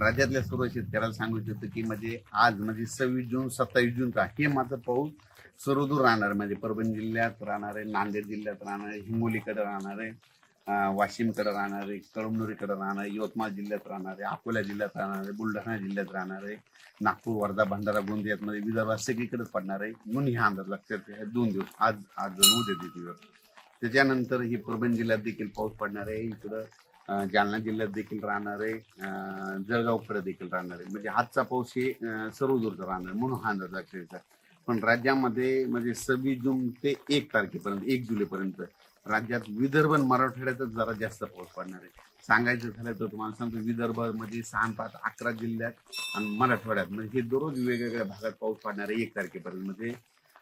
राज्यातल्या सर्व शेतकऱ्याला सांगू इच्छितो की म्हणजे आज म्हणजे 26 जून 27 जून का हे मात्र पाऊस सर्वदूर राहणार, म्हणजे परभणी जिल्ह्यात राहणार आहे, नांदेड जिल्ह्यात राहणार आहे, हिंगोलीकडे राहणार आहे, वाशिमकडे राहणार आहे, कळमनुरीकडे राहणार आहे, यवतमाळ जिल्ह्यात राहणार आहे, अकोला जिल्ह्यात राहणार आहे, बुलढाणा जिल्ह्यात राहणार आहे, नागपूर, वर्धा, भंडारा, गोंदियात मध्ये विदर्भात सगळीकडेच पडणार आहे म्हणून हे अंदाज लक्षात घ्या. 2 दिवस आज आज उद्या दिवस. त्याच्यानंतर ही परभणी जिल्ह्यात देखील पाऊस पडणार आहे, इकडं जालना जिल्ह्यात देखील राहणार आहे, जळगावकडे देखील राहणार आहे. म्हणजे आजचा पाऊस हे सर्वदूरचा राहणार म्हणून हा अंदाज लक्षात घ्यायचा. पण राज्यामध्ये म्हणजे 26 जून ते 1 तारखेपर्यंत 1 जुलैपर्यंत राज्यात विदर्भ आणि मराठवाड्यातच जरा जास्त पाऊस पडणार आहे. सांगायचं झालं तर तुम्हाला सांगतो, विदर्भामध्ये 6 5 11 जिल्ह्यात आणि मराठवाड्यात म्हणजे हे दररोज वेगवेगळ्या भागात पाऊस पडणार आहे 1 तारखेपर्यंत. म्हणजे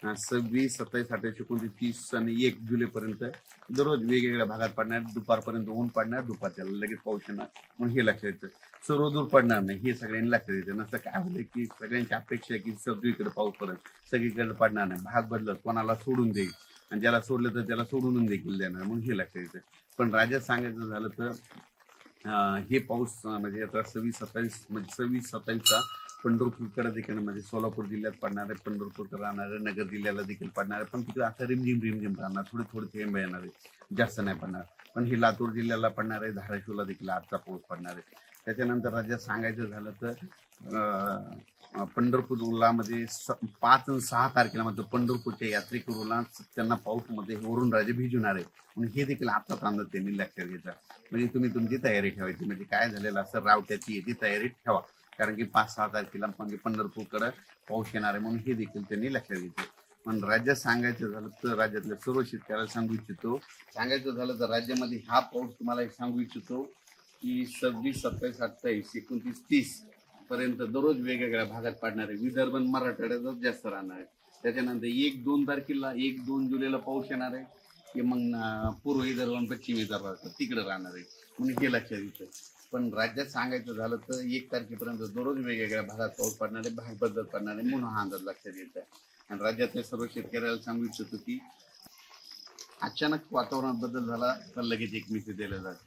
26, 27, 28, 29, 30 आणि 1 जुलैपर्यंत दररोज वेगवेगळ्या भागात पडणार. दुपारपर्यंत ऊन पडणार, दुपारच्या लगेच पाऊस येणार म्हणून हे लक्षात येतं. सर्वदूर पडणार नाही हे सगळ्यांनी लक्षात येतं. नसतं काय होतं की सगळ्यांची अपेक्षा आहे की सगळीकडे पाऊस पडेल, सगळीकडे पडणार नाही, भाग बदलत, कोणाला सोडून देईल आणि ज्याला सोडलं तर त्याला सोडून देखील देणार म्हणून हे लक्षात येतं. पण राज्यात सांगायचं झालं तर हे पाऊस म्हणजे आता 26-27 म्हणजे 26-27चा पंढरपूरकडे देखील म्हणजे सोलापूर जिल्ह्यात पडणार आहे, पंढरपूरकडे राहणार आहे, नगर जिल्ह्याला देखील पडणार आहे. पण तिकडे आता रिमझिम राहणार, थोडे थोडे थेंब येणार आहे, जास्त नाही पडणार. पण हे लातूर जिल्ह्याला पडणार आहे, धाराशिवला देखील आजचा पाऊस पडणार आहे. त्याच्यानंतर राज्यात सांगायचं झालं तर पंढरपूरला मध्ये 5 आणि 6 तारखेला म्हणजे पंढरपूरच्या यात्रेकरूला त्यांना पाऊसमध्ये वरून राजे भिजवणार आहे म्हणून हे देखील आत्ताच अंदाज त्यांनी लक्षात घ्यायचा. म्हणजे तुम्ही तुमची तयारी ठेवायची. म्हणजे काय झालेलं असं रावट्याची याची तयारी ठेवा, कारण की 5-6 तारखेला म्हणजे पंढरपूरकडे पाऊस येणार आहे म्हणून हे देखील त्यांनी लक्षात घ्यायचं. पण राज्यात सांगायचं झालं तर राज्यातल्या सर्व शेतकऱ्याला सांगू इच्छितो, सांगायचं झालं तर राज्यामध्ये हा पाऊस तुम्हाला एक सांगू इच्छितो की 26, 27, 28, 29, 30 पर्यंत दररोज वेगवेगळ्या भागात पडणार आहे. विदर्भ आणि मराठवाड्यातच जास्त राहणार आहे. त्याच्यानंतर 1-2 तारखेला 1-2 जुलैला पाऊस येणार आहे की मग पूर्व विदर्भ आणि पश्चिम विदर्भात तिकडे राहणार आहे म्हणून हे लक्षात येतं. पण राज्यात सांगायचं झालं तर 1 तारखेपर्यंत दररोज वेगवेगळ्या भागात पाऊस पडणार आहे, भाग बदल पडणार आहे म्हणून हा अंदाज लक्षात येत आहे. आणि राज्यातल्या सर्व शेतकऱ्याला सांगू इच्छितो की अचानक वातावरणात बदल झाला तर लगेच एक मेसेज दिला जातो.